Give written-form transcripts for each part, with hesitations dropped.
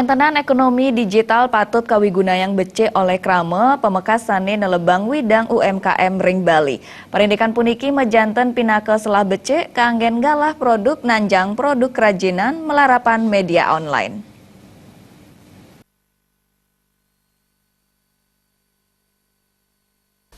Kuentenan ekonomi digital patut kawigunayang becek oleh krama pemekasane nelebang widang UMKM ring Bali. Perindikan puniki mejanten pinaka selah becek keanggen galah produk nanjang produk kerajinan melarapan media online.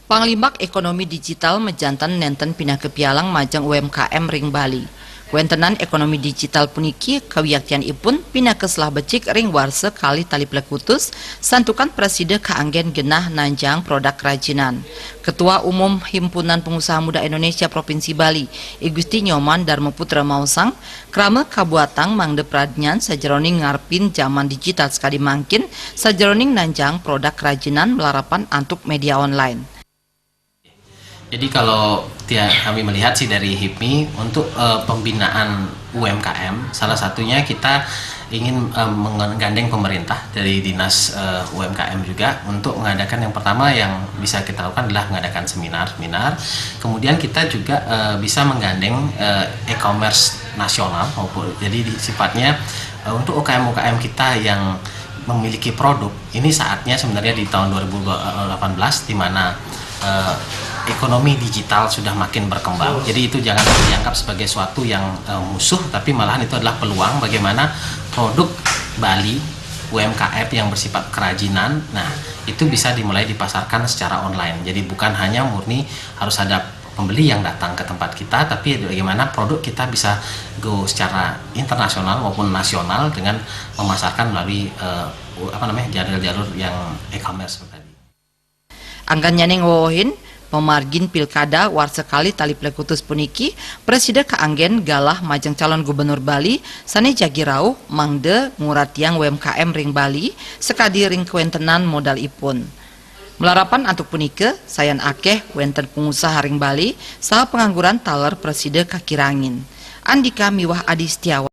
Panglimak ekonomi digital mejantan nenten pinaka pialang majang UMKM ring Bali. Kuentenan ekonomi digital puniki kawiyakian ipun pinaka selah becik ring warse kali tali plekutus santukan preside kaanggen genah nanjang produk kerajinan. Ketua Umum Himpunan Pengusaha Muda Indonesia Provinsi Bali, Igusti Nyoman Darmaputra Mausang, krama kabuatang mangde pradnyan sajeroning ngarpin zaman digital sekali mangkin sajeroning nanjang produk kerajinan melarapan antuk media online. Jadi kalau kami melihat sih dari HIPMI untuk pembinaan UMKM, salah satunya kita ingin menggandeng pemerintah dari dinas UMKM juga untuk mengadakan yang pertama yang bisa kita lakukan adalah mengadakan seminar. Kemudian kita juga bisa menggandeng e-commerce nasional maupun jadi sifatnya untuk UKM kita yang memiliki produk ini saatnya sebenarnya di tahun 2018 di mana ekonomi digital sudah makin berkembang. Jadi itu jangan dianggap sebagai suatu yang musuh, tapi malahan itu adalah peluang bagaimana produk Bali UMKM yang bersifat kerajinan, nah itu bisa dimulai dipasarkan secara online. Jadi bukan hanya murni harus ada pembeli yang datang ke tempat kita, tapi bagaimana produk kita bisa go secara internasional maupun nasional dengan memasarkan melalui jalur-jalur yang e-commerce tadi. Anggan nyaneng wohin pemargin pilkada warsekali tali plekutus puniki presiden kaanggen galah majang calon gubernur Bali sane jagirau mangde nguratiang UMKM ring Bali sekadi ring kuentenan modal ipun. Melarapan antuk punike sayan akeh wenten pengusaha ring Bali saha pengangguran taler presiden kakirangin. Andika Miwah Adi Setiawan.